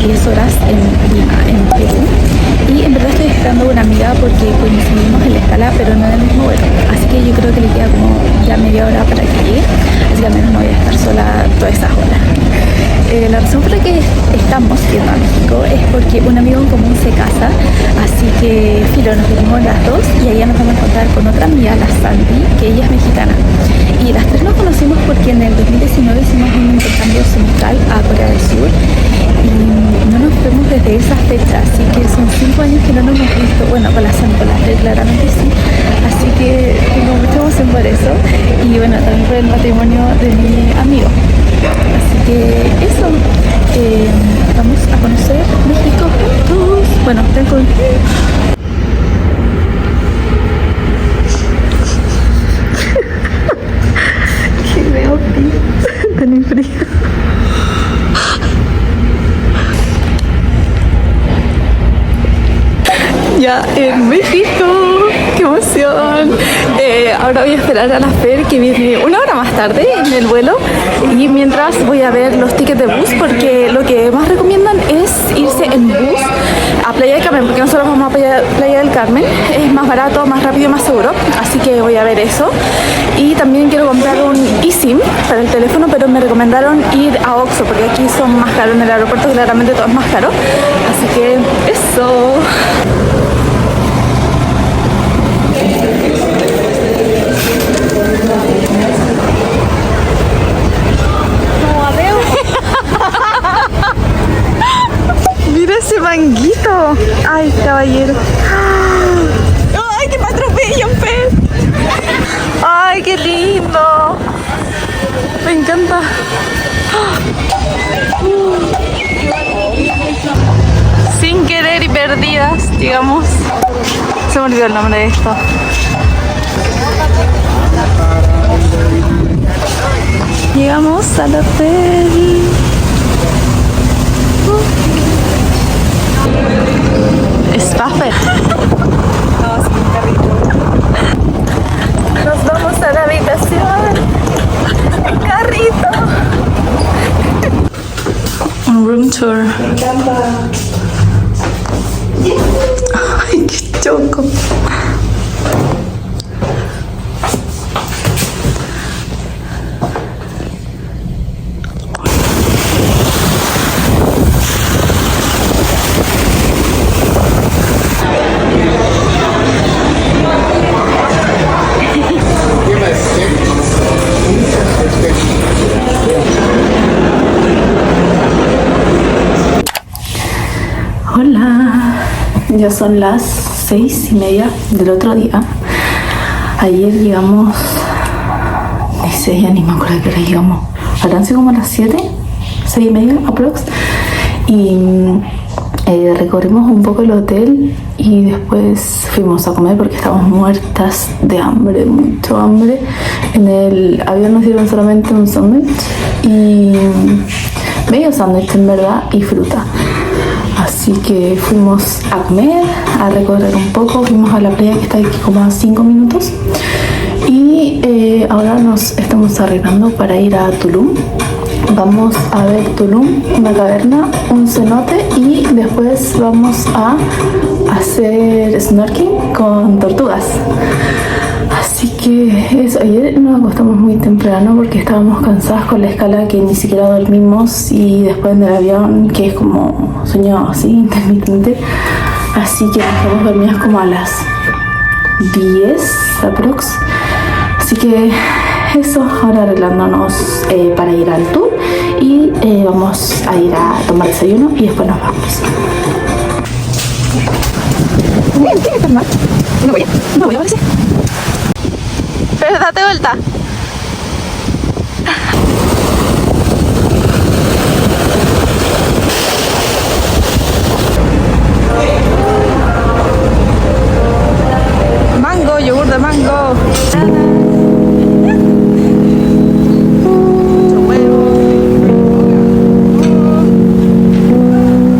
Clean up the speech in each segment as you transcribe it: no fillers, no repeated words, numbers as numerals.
10 horas en Lima, en Perú. Y en verdad estoy esperando a una amiga porque coincidimos en la escala, pero no en el mismo vuelo. Así que yo creo que le queda como ya media hora para que llegue. Así que al menos no voy a estar sola todas esas horas. La razón por la que estamos yendo a México es porque un amigo en común se casa, así que filo, nos venimos las dos y allá nos vamos a encontrar con otra amiga, la Sandy, que ella es mexicana. Y las tres nos conocimos porque en el 2019 hicimos un intercambio semestral a Corea del Sur y no nos vemos desde esa fecha, así que son 5 años que no nos hemos visto. Bueno, con la Sandy, con las tres claramente sí, así que tengo mucha emoción por eso y bueno, también por el matrimonio de mi amigo. Así que eso, vamos a conocer México juntos. Bueno, tengo que veo tan frío. Ya en México, qué emoción. Ahora voy a esperar a la Fer que viene una hora más tarde en el vuelo y mientras voy a ver los tickets de bus porque lo que más recomiendan es irse en bus a Playa del Carmen, porque nosotros vamos a Playa del Carmen, es más barato, más rápido, más seguro, así que voy a ver eso. Y también quiero comprar un eSIM para el teléfono, pero me recomendaron ir a Oxxo porque aquí son más caros, en el aeropuerto claramente todo es más caro, así que eso. Mira ese manguito. Ay, caballero. Ay, que me atropella un pez. Ay, qué lindo. Me encanta. Sin querer y perdidas, digamos. Se me olvidó el nombre de esto. Llegamos al hotel. Es perfecto. Nos vamos a la habitación. El carrito. Un room tour. Me encanta. Ay, qué choco. Hola, ya son las 6:30 del otro día. Ayer llegamos, no sé, ya ni me acuerdo de qué hora llegamos. Habrán sido como las 7, 6:30 aprox. Y recorrimos un poco el hotel y después fuimos a comer porque estábamos muertas de hambre, mucho hambre. En el avión nos dieron solamente un sándwich y medio sándwich en verdad y fruta. Así que fuimos a comer, a recorrer un poco, fuimos a la playa que está aquí como a 5 minutos y ahora nos estamos arreglando para ir a Tulum. Vamos a ver Tulum, una caverna, un cenote y después vamos a hacer snorkeling con tortugas. Así que eso, ayer nos acostamos muy temprano porque estábamos cansadas con la escala que ni siquiera dormimos y después del avión que es como sueño así intermitente. Así que nos quedamos dormidas como a las 10 aprox. Así que eso, ahora arreglándonos para ir al tour y vamos a ir a tomar desayuno y después nos vamos. No voy a aparecer. Pero date vuelta. Mango, yogur de mango.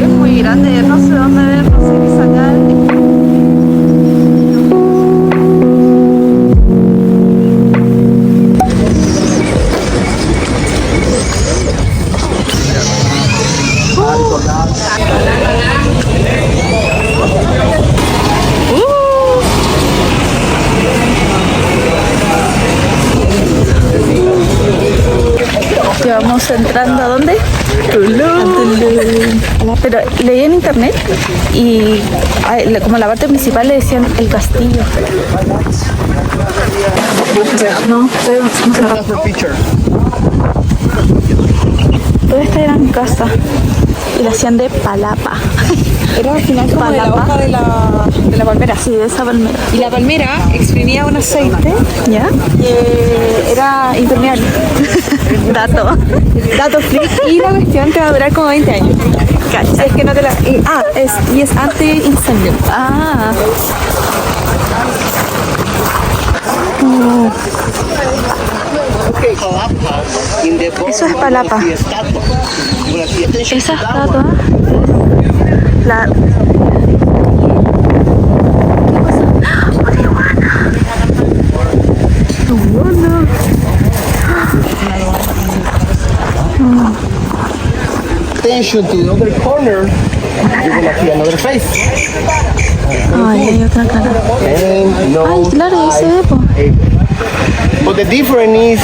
Es muy grande, no sé dónde ver, no sé qué sacar. Llevamos entrando ¿a dónde? Tulum. Pero leí en internet y como la parte principal le decían el castillo. No sé. Toda esta era mi casa y la hacían de palapa. Era al final como de la hoja de la palmera. Sí, de esa palmera. Y la palmera exprimía un aceite ¿Ya? que era impermeable. Dato freak. Y la cuestión te va a durar como 20 años. Cacha. Es que no te la... Y es anti-incendio. Ah. Eso es palapa. Esa estatua es la... Attention to the other corner, you're gonna see another face. Ay, hay otra cara. And no, Ay, claro, ahí se ve, po. but the difference is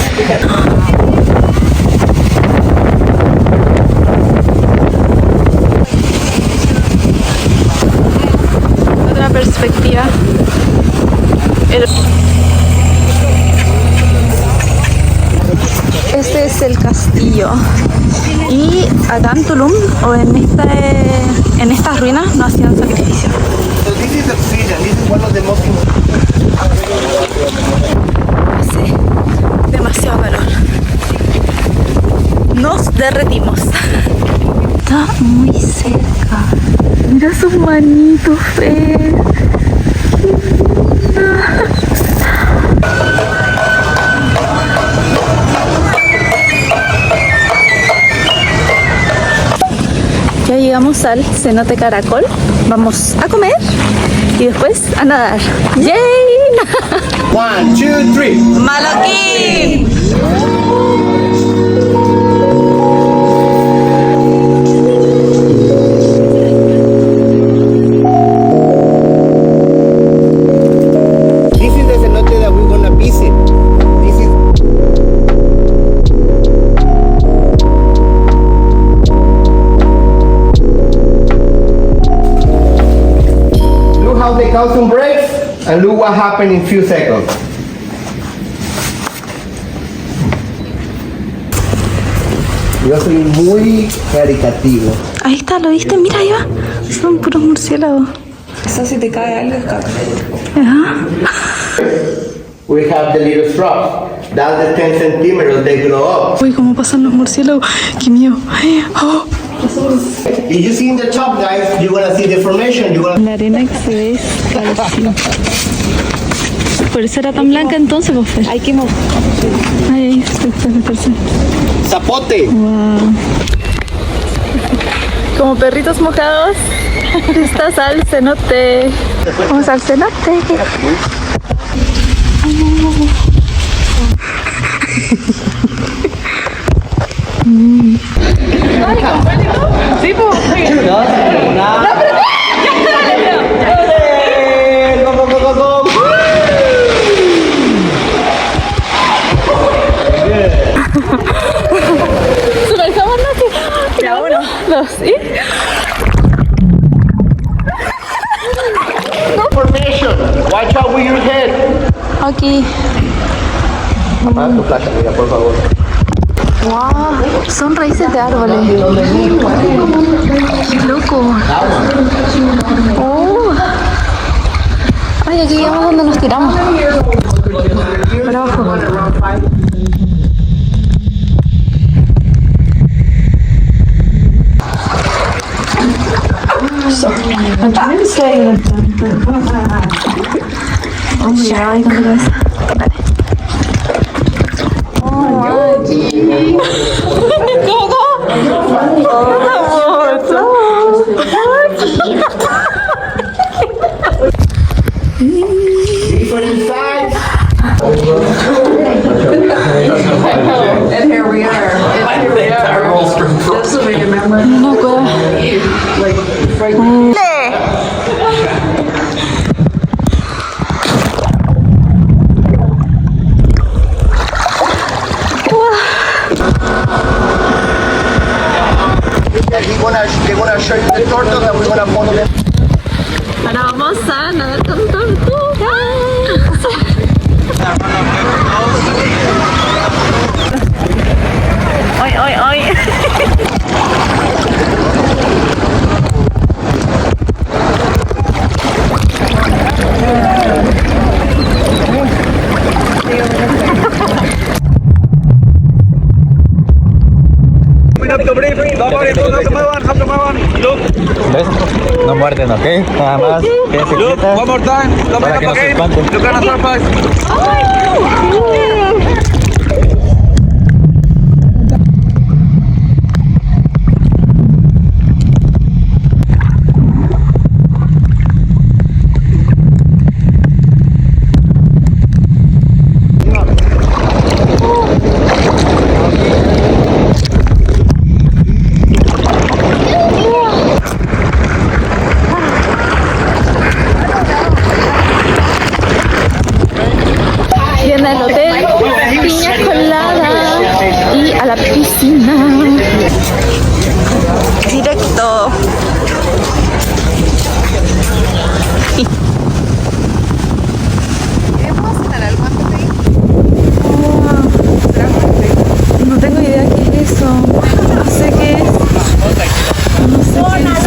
Otra perspectiva. Este es el castillo. Y acá en Tulum, o en estas ruinas, no hacían sacrificio. so this is obsidian. This is one of the most Hace demasiado calor. Nos derretimos. Está muy cerca. Mira sus manitos, Fer. Ya llegamos al cenote Caracol. Vamos a comer y después a nadar. ¡Yay! 1, 2, 3. ¡Maloquín! This is the cenote that we're gonna visit. This is look how the calcium breaks and look what happened in few seconds. Yo soy muy caricativo. Ahí está, ¿lo viste? Mira, ahí va. Son puros murciélagos. Eso si te cae algo es caca. Ajá. We have the little straws. That's the 10 centimeters they grow up. Uy, cómo pasan los murciélagos. Qué miedo. Oh. If you see in the top, guys, you're gonna see the formation. You're gonna La arena que se ve es calcio. Por eso era tan blanca entonces, pues, Fer. Hay que mover. Ay, está meterse. zapote. Wow. Como perritos mojados, estás al cenote. Vamos al cenote. Sí, pues. Superamos ya uno. Dos, ¿sí? Formation. Watch out with your head. Aquí. Mamá, tu placa, mira, por favor. Wow, son raíces de árboles. Qué loco. Oh. Ay, aquí llegamos donde nos tiramos. Para abajo. Oh, ya, ahí con la cabeza. Dale. Different size. And here we are. This will be remembered. Una cueva. Ahora vamos a nadar con tortugas. ¡Ay, ay, ay! ¿Ves? No muerden, ¿ok? Nada más. Quédense quietas. Para que no se espanten. Viene al hotel, piña colada y a la piscina. Directo. No tengo idea qué es eso. No sé qué es. No sé qué es.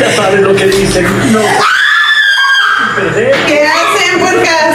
Ya saben lo que dicen. No. ¿Qué hacen, puercas?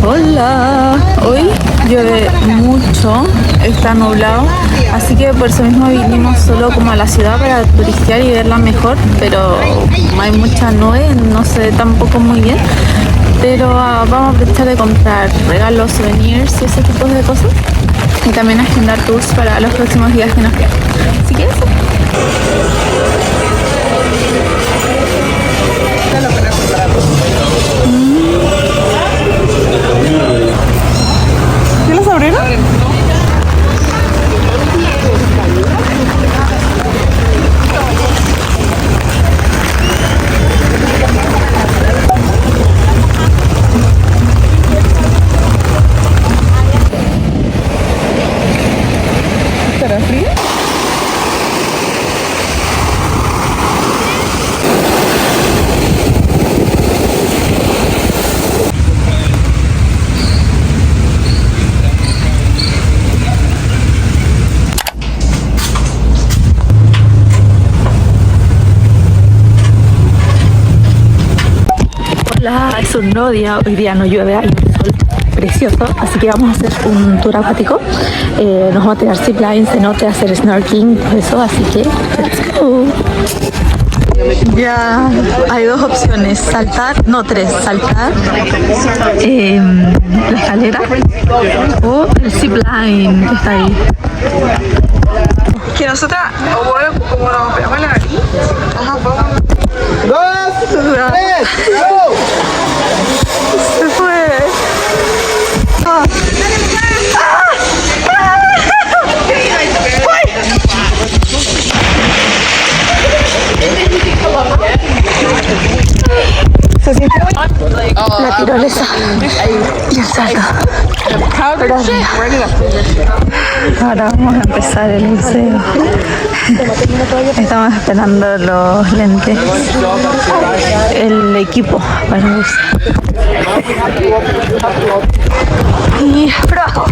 Hola, hoy llueve mucho, está nublado, así que por eso mismo vinimos solo como a la ciudad para turistear y verla mejor, pero hay mucha nube, no se ve tampoco muy bien, pero vamos a aprovechar de comprar regalos, souvenirs y ese tipo de cosas, y también agendar tours para los próximos días que nos quedan. Así que eso. ¿Sí las abrieron? ¿Estará frío? Hola, es un nuevo día, hoy día no llueve, hay un sol precioso, así que vamos a hacer un tour acuático, nos vamos a tirar ziplines, cenote, hacer snorkeling, todo eso, así que let's go. Ya hay dos opciones, saltar, no tres, saltar la escalera o el zipline que está ahí. Que nosotras, como nos pegamos la nariz, ajá, vamos. 2, 3, go! Se fue. Se siente la tirolesa y el salto. Pero ahora vamos a empezar el buceo. Estamos esperando los lentes, el equipo para bucear. Y ¡bravo!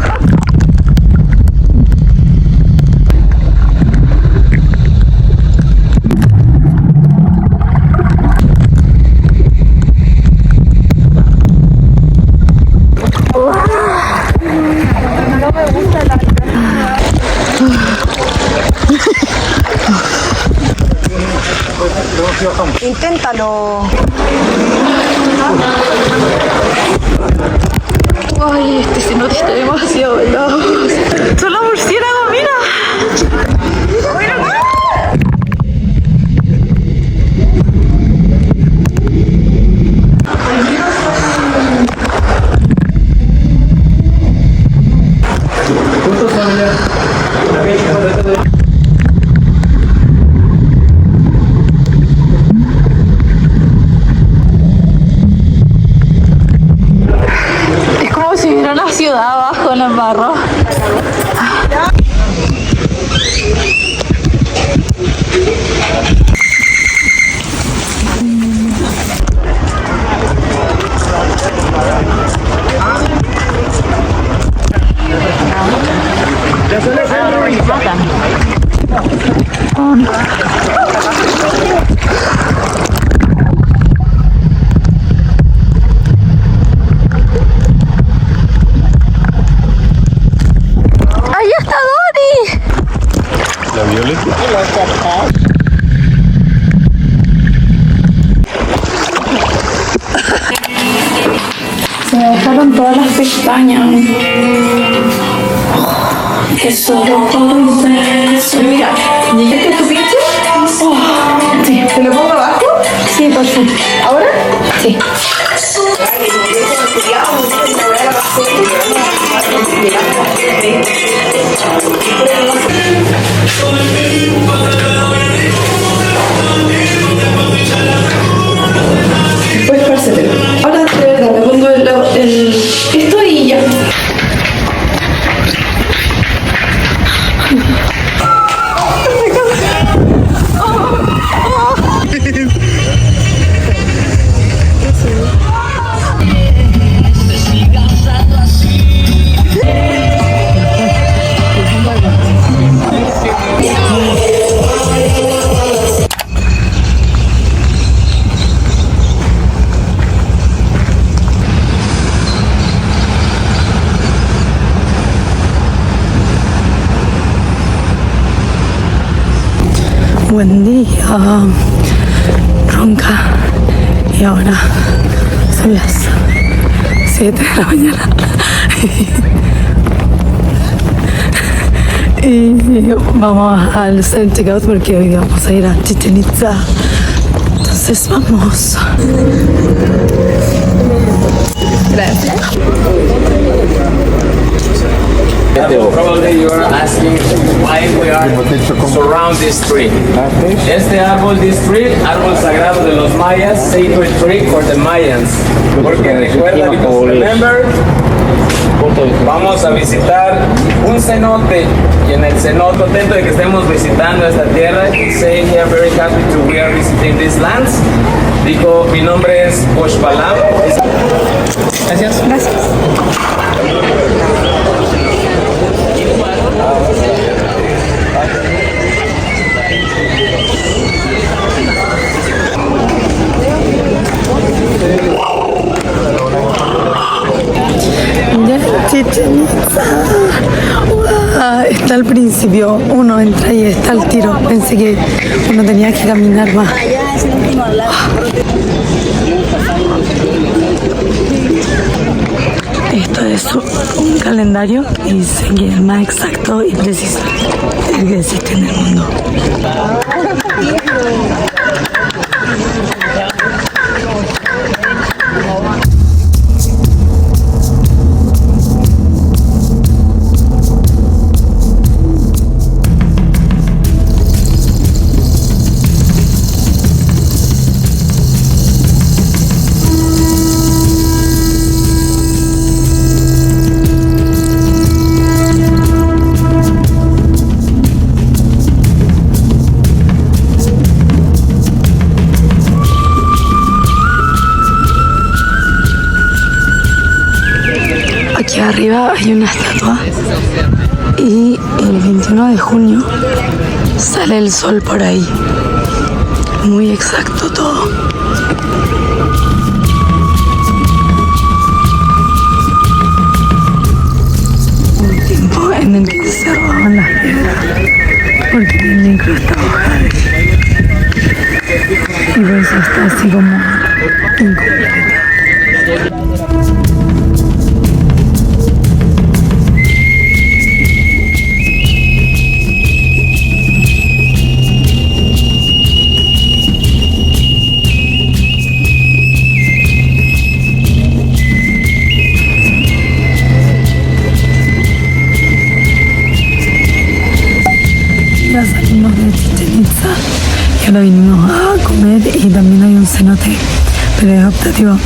Inténtalo. Ay, este cenote está demasiado helado. ¡Son los murciélagos, mira! Es como si hubiera una ciudad abajo en el barro. ¡Ahí está Dori! La Violeta. Se me dejaron todas las pestañas. Que solo puedo ser. Mira, ¿Este es tu pinche? sí, ¿Te lo pongo abajo? sí, por favor. ¿Ahora? Sí. Pues pársetelo. Ahora de verdad, me pongo esto y ya. Buen día, ronca. Y ahora son las 7 de la mañana. Y vamos al hacer el checkout porque hoy día vamos a ir a Chichén Itzá. Entonces vamos. Probably you are asking why we are surround this tree. Este árbol, this tree, árbol sagrado de los mayas, sacred tree for the Mayans. Porque recuerda, because remember, vamos a visitar un cenote y en el cenote, atento de que estemos visitando esta tierra, y saying here very happy to we are visiting these lands. Dijo, mi nombre es Oshbalam. Gracias. Chichén Itzá. Está al principio, uno entra y está al tiro. Pensé que uno tenía que caminar más. Esto es un calendario y dice que es el más exacto y preciso que existe en el mundo. Aquí arriba hay una estatua y el 21 de junio sale el sol por ahí. Muy exacto todo. Un tiempo en el que se robaban las piedras porque tenían incrustados jade. Y por eso está así como incompleta. Ya salimos de Chichén Itzá y ahora vinimos a comer y también hay un cenote, pero es optativo.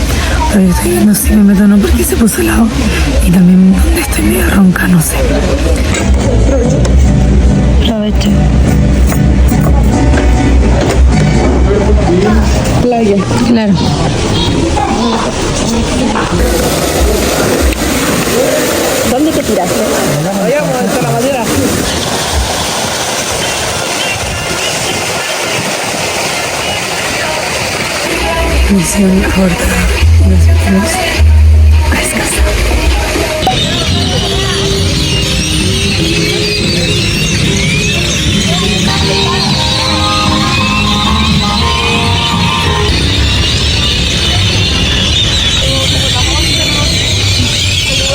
Pero estoy viendo si me meto o no porque se puso helado y también donde estoy medio ronca, no sé. Aprovecho. Playa. Claro. ¿Dónde te tiraste? Vayamos hasta la madera. Misión abortada. Nos vemos a descansar.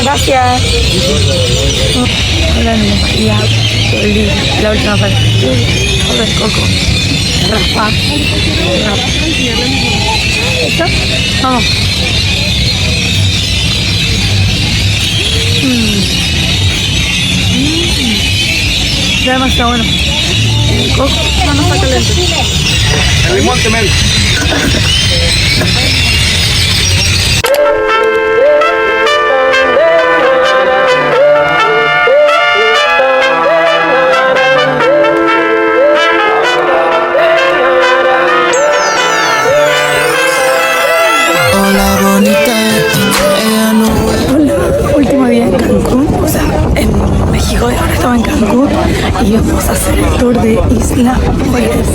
Gracias. Hola, la última parte. Hola, Coco. Rafa. ¿Esto? Vamos. Ya demasiado bueno. Coco, no está caliente. El limón te mel. Último día en Cancún, o sea, en México, y ahora estaba en Cancún y vamos a hacer el tour de Isla Mujeres.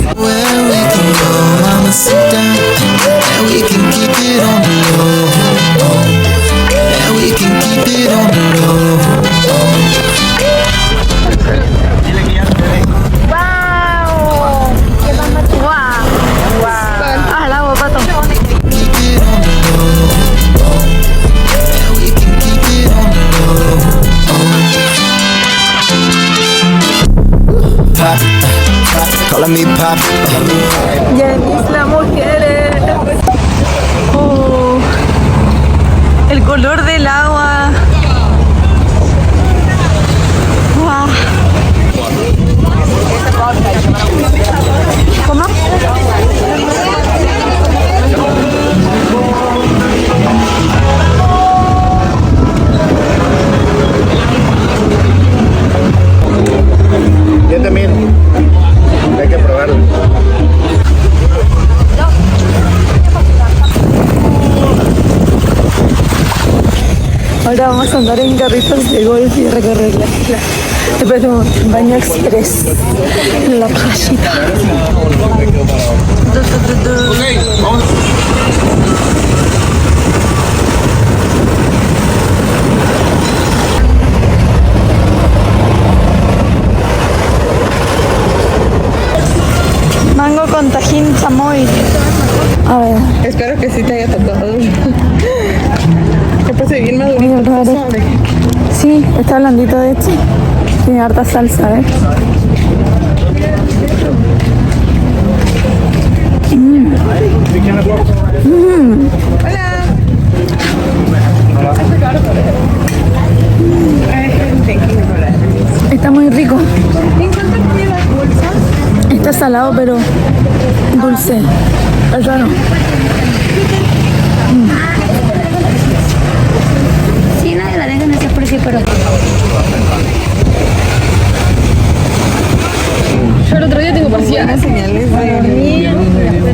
Ya en Isla Mujeres. Oh, el color del agua. Wow. ¿Cómo? Yo también. Hay que probarlo. Ahora vamos a andar en carritos de golf y recorrer la isla. Después de un baño express en la playita. Mango con tajín chamoy. A ver. Espero que sí te haya tocado. Después de bien maduro. Muy raro. Sí, está blandito de hecho. Tiene harta salsa, ¿eh? Está muy rico. Está salado pero dulce. Es raro. Sí, nadie la dejan ese precio, pero... Yo el otro día tengo parecía Señales de...